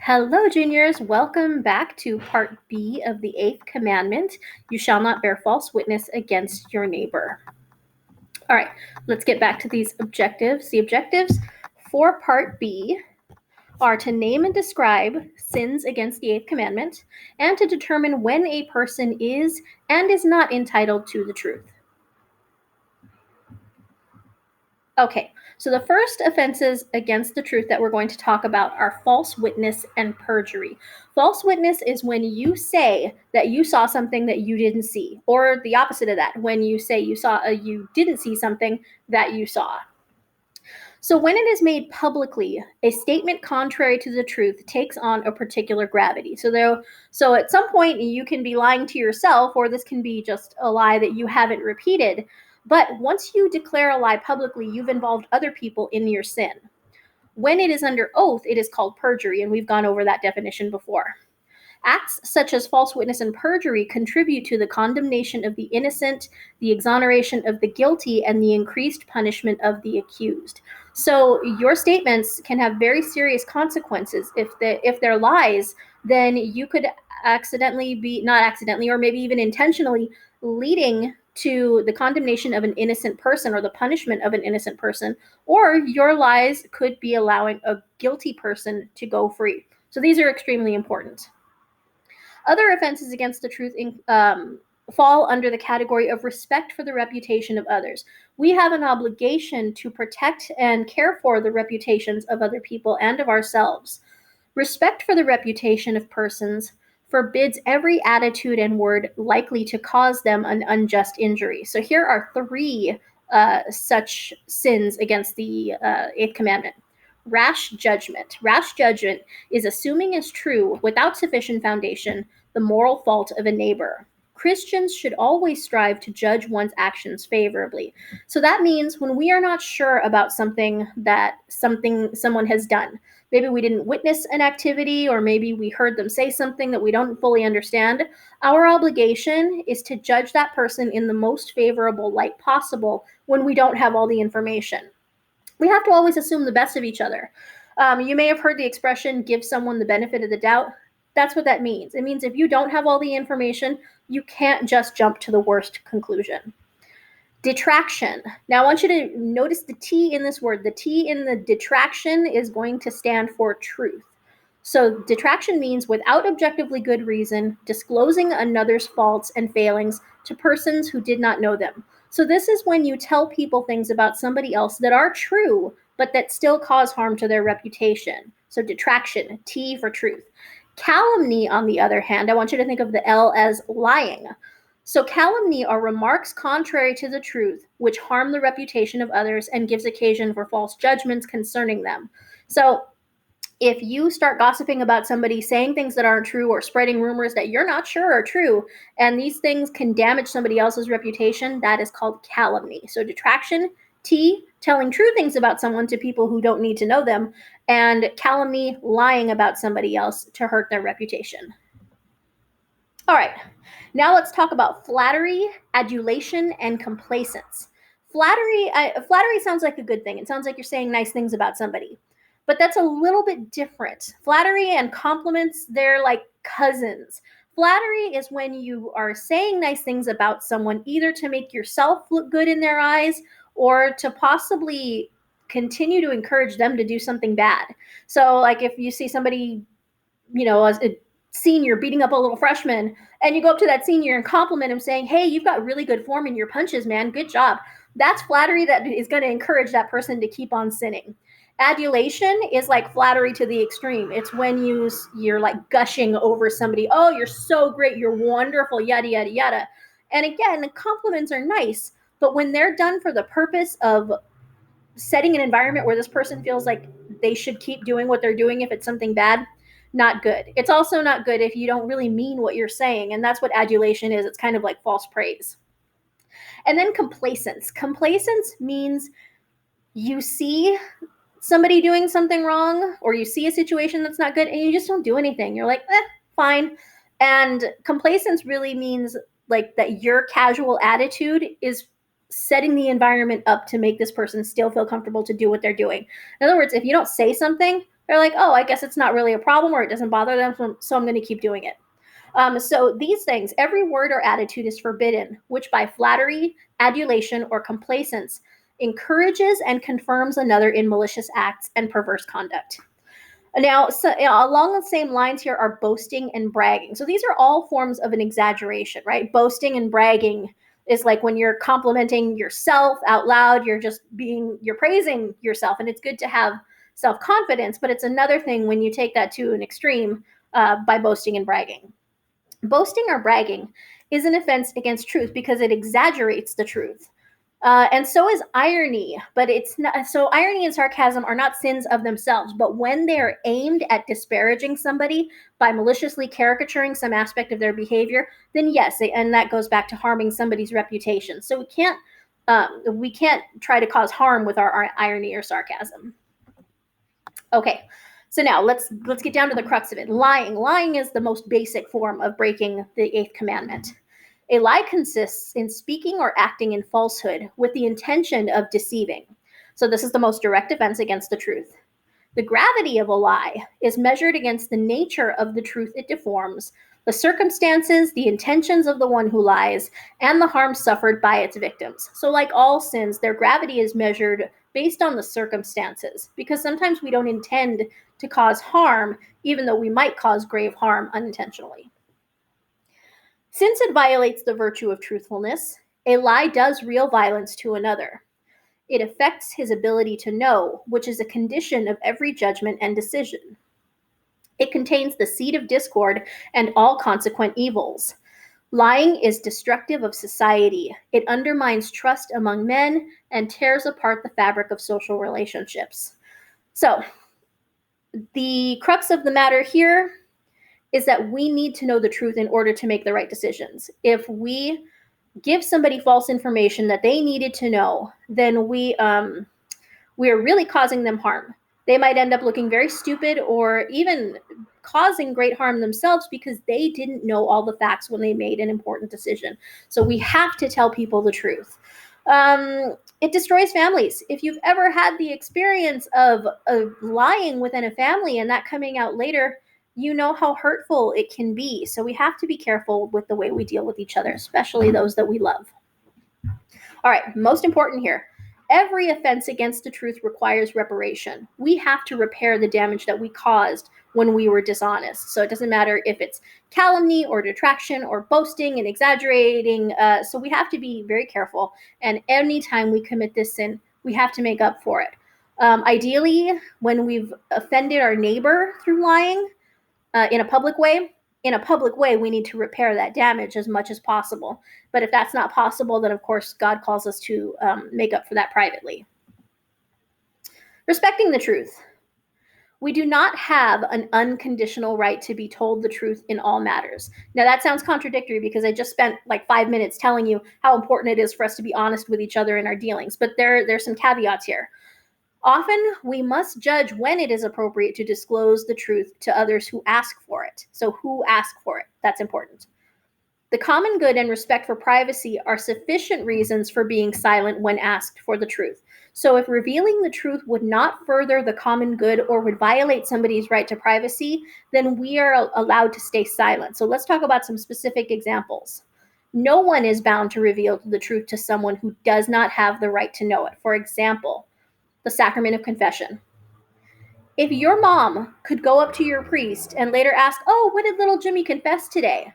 Hello, juniors. Welcome back to part B of the 8th commandment. You shall not bear false witness against your neighbor. All right, let's get back to these objectives. The objectives for part B are to name and describe sins against the 8th commandment and to determine when a person is and is not entitled to the truth. Okay, so the first offenses against the truth that we're going to talk about are false witness and perjury. False witness is when you say that you saw something that you didn't see, or the opposite of that, when you say you didn't see something that you saw. So when it is made publicly, a statement contrary to the truth takes on a particular gravity. So at some point you can be lying to yourself, or this can be just a lie that you haven't repeated. But once you declare a lie publicly, you've involved other people in your sin. When it is under oath, it is called perjury, and we've gone over that definition before. Acts such as false witness and perjury contribute to the condemnation of the innocent, the exoneration of the guilty, and the increased punishment of the accused. So your statements can have very serious consequences. If they're lies, then you could not accidentally, or maybe even intentionally leading to the condemnation of an innocent person or the punishment of an innocent person, or your lies could be allowing a guilty person to go free. So these are extremely important. Other offenses against the truth fall under the category of respect for the reputation of others. We have an obligation to protect and care for the reputations of other people and of ourselves. Respect for the reputation of persons forbids every attitude and word likely to cause them an unjust injury. So here are three such sins against the 8th commandment. Rash judgment. Rash judgment is assuming as true, without sufficient foundation, the moral fault of a neighbor. Christians should always strive to judge one's actions favorably. So that means when we are not sure about something someone has done, maybe we didn't witness an activity, or maybe we heard them say something that we don't fully understand, our obligation is to judge that person in the most favorable light possible when we don't have all the information. We have to always assume the best of each other. You may have heard the expression, give someone the benefit of the doubt. That's what that means. It means if you don't have all the information, you can't just jump to the worst conclusion. Detraction. Now, I want you to notice the T in this word. The T in the detraction is going to stand for truth. So detraction means without objectively good reason, disclosing another's faults and failings to persons who did not know them. So this is when you tell people things about somebody else that are true, but that still cause harm to their reputation. So detraction, T for truth. Calumny, on the other hand, I want you to think of the L as lying. So calumny are remarks contrary to the truth, which harm the reputation of others and gives occasion for false judgments concerning them. So if you start gossiping about somebody, saying things that aren't true, or spreading rumors that you're not sure are true, and these things can damage somebody else's reputation, that is called calumny. So detraction, T, telling true things about someone to people who don't need to know them, and calumny, lying about somebody else to hurt their reputation. All right, now let's talk about flattery, adulation, and complacence. Flattery sounds like a good thing. It sounds like you're saying nice things about somebody. But that's a little bit different. Flattery and compliments, they're like cousins. Flattery is when you are saying nice things about someone, either to make yourself look good in their eyes or to possibly continue to encourage them to do something bad. So like if you see somebody, as a senior beating up a little freshman, and you go up to that senior and compliment him saying, hey, you've got really good form in your punches, man. Good job. That's flattery that is going to encourage that person to keep on sinning. Adulation is like flattery to the extreme. It's when you're like gushing over somebody. Oh, you're so great. You're wonderful, yada, yada, yada. And again, the compliments are nice, but when they're done for the purpose of setting an environment where this person feels like they should keep doing what they're doing if it's something bad, not good. It's also not good if you don't really mean what you're saying, and that's what adulation is. It's kind of like false praise. And then complacence. Complacence means you see somebody doing something wrong, or you see a situation that's not good, and you just don't do anything. You're like, fine. And complacence really means like that your casual attitude is setting the environment up to make this person still feel comfortable to do what they're doing. In other words, if you don't say something, They're like, oh, I guess it's not really a problem, or it doesn't bother them, so I'm going to keep doing it. So these things, every word or attitude is forbidden, which by flattery, adulation, or complacence encourages and confirms another in malicious acts and perverse conduct. Now, along the same lines here are boasting and bragging. So these are all forms of an exaggeration, right? Boasting and bragging is like when you're complimenting yourself out loud, you're praising yourself, and it's good to have self-confidence, but it's another thing when you take that to an extreme by boasting and bragging. Boasting or bragging is an offense against truth because it exaggerates the truth. And so is irony, but it's not. So irony and sarcasm are not sins of themselves, but when they are aimed at disparaging somebody by maliciously caricaturing some aspect of their behavior, then yes, and that goes back to harming somebody's reputation. So we can't try to cause harm with our irony or sarcasm. Okay, so now let's get down to the crux of it. Lying is the most basic form of breaking the 8th commandment. A lie consists in speaking or acting in falsehood with the intention of deceiving. So this is the most direct offense against the truth. The gravity of a lie is measured against the nature of the truth it deforms, the circumstances, the intentions of the one who lies, and the harm suffered by its victims. So like all sins, their gravity is measured based on the circumstances, because sometimes we don't intend to cause harm, even though we might cause grave harm unintentionally. Since it violates the virtue of truthfulness, a lie does real violence to another. It affects his ability to know, which is a condition of every judgment and decision. It contains the seed of discord and all consequent evils. Lying is destructive of society. It undermines trust among men and tears apart the fabric of social relationships. So, the crux of the matter here is that we need to know the truth in order to make the right decisions. If we give somebody false information that they needed to know, then we are really causing them harm. They might end up looking very stupid or even causing great harm themselves because they didn't know all the facts when they made an important decision. So we have to tell people the truth. It destroys families. If you've ever had the experience of lying within a family and that coming out later, you know how hurtful it can be. So we have to be careful with the way we deal with each other, especially those that we love. All right, most important here. Every offense against the truth requires reparation. We have to repair the damage that we caused when we were dishonest. So it doesn't matter if it's calumny or detraction or boasting and exaggerating. So we have to be very careful. And anytime we commit this sin, we have to make up for it. Ideally, when we've offended our neighbor through lying in a public way, we need to repair that damage as much as possible. But if that's not possible, then of course God calls us to make up for that privately. Respecting the truth. We do not have an unconditional right to be told the truth in all matters. Now that sounds contradictory because I just spent like 5 minutes telling you how important it is for us to be honest with each other in our dealings. But there's some caveats here. Often, we must judge when it is appropriate to disclose the truth to others who ask for it. So who ask for it? That's important. The common good and respect for privacy are sufficient reasons for being silent when asked for the truth. So if revealing the truth would not further the common good or would violate somebody's right to privacy, then we are allowed to stay silent. So let's talk about some specific examples. No one is bound to reveal the truth to someone who does not have the right to know it. For example, the sacrament of confession. If your mom could go up to your priest and later ask, oh, what did little Jimmy confess today?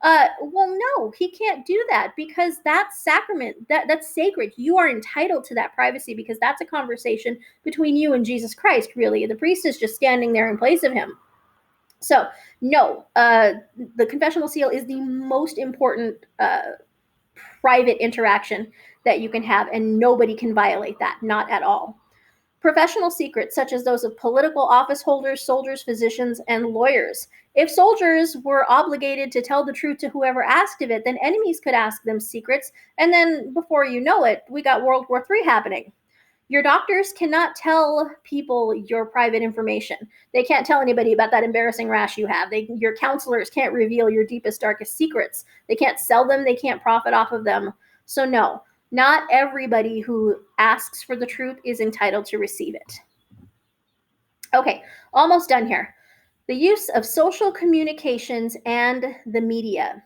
Well, no, he can't do that because that's sacrament. That's sacred. You are entitled to that privacy because that's a conversation between you and Jesus Christ, really. The priest is just standing there in place of him. So, no, the confessional seal is the most important private interaction that you can have, and nobody can violate that, not at all. Professional secrets, such as those of political office holders, soldiers, physicians, and lawyers. If soldiers were obligated to tell the truth to whoever asked of it, then enemies could ask them secrets, and then before you know it, we got World War III happening. Your doctors cannot tell people your private information. They can't tell anybody about that embarrassing rash you have. Your counselors can't reveal your deepest, darkest secrets. They can't sell them. They can't profit off of them. So no, not everybody who asks for the truth is entitled to receive it. Okay, almost done here. The use of social communications and the media.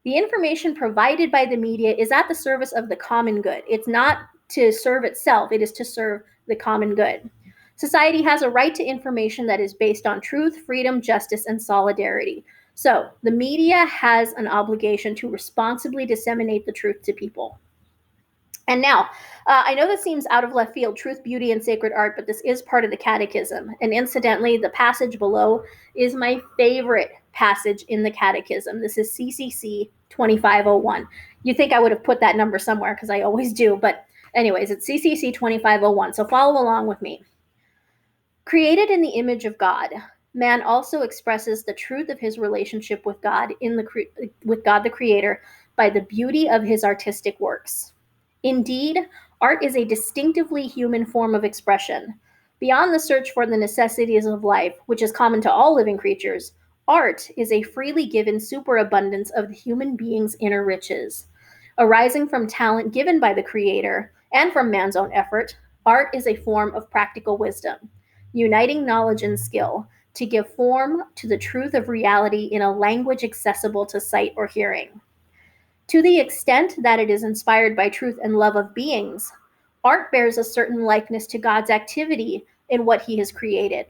The information provided by the media is at the service of the common good. It's not to serve itself, it is to serve the common good. Society has a right to information that is based on truth, freedom, justice, and solidarity. So, the media has an obligation to responsibly disseminate the truth to people. And now, I know this seems out of left field, truth, beauty, and sacred art, but this is part of the catechism. And incidentally, the passage below is my favorite passage in the catechism. This is CCC 2501. You think I would have put that number somewhere because I always do, but anyways, it's CCC 2501. So follow along with me. Created in the image of God, man also expresses the truth of his relationship with God with God the Creator by the beauty of his artistic works. Indeed, art is a distinctively human form of expression. Beyond the search for the necessities of life, which is common to all living creatures, art is a freely given superabundance of the human being's inner riches. Arising from talent given by the Creator and from man's own effort, art is a form of practical wisdom, uniting knowledge and skill to give form to the truth of reality in a language accessible to sight or hearing. To the extent that it is inspired by truth and love of beings, art bears a certain likeness to God's activity in what he has created.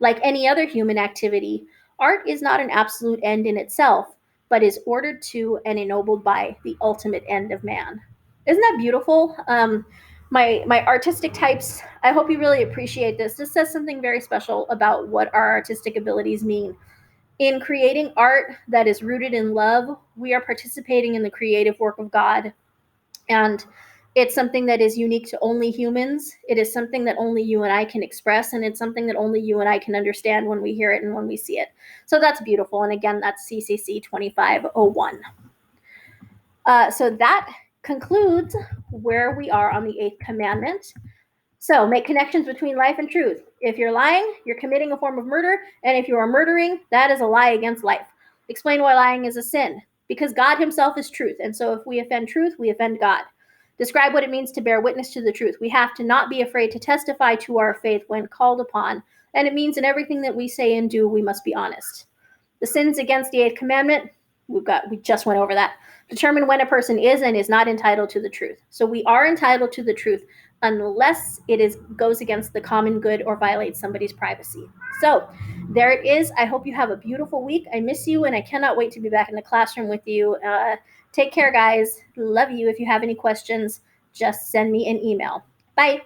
Like any other human activity, art is not an absolute end in itself, but is ordered to and ennobled by the ultimate end of man. Isn't that beautiful? My artistic types, I hope you really appreciate this. This says something very special about what our artistic abilities mean. In creating art that is rooted in love, we are participating in the creative work of God. And it's something that is unique to only humans. It is something that only you and I can express, and it's something that only you and I can understand when we hear it and when we see it. So that's beautiful. And again, that's CCC 2501. So that concludes where we are on the eighth commandment. So make connections between life and truth. If you're lying, you're committing a form of murder. And if you are murdering, that is a lie against life. Explain why lying is a sin. Because God himself is truth. And so if we offend truth, we offend God. Describe what it means to bear witness to the truth. We have to not be afraid to testify to our faith when called upon. And it means in everything that we say and do, we must be honest. The sins against the eighth commandment, we just went over that. Determine when a person is and is not entitled to the truth. So we are entitled to the truth unless it goes against the common good or violates somebody's privacy. So there it is. I hope you have a beautiful week. I miss you, and I cannot wait to be back in the classroom with you. Take care, guys. Love you. If you have any questions, just send me an email. Bye.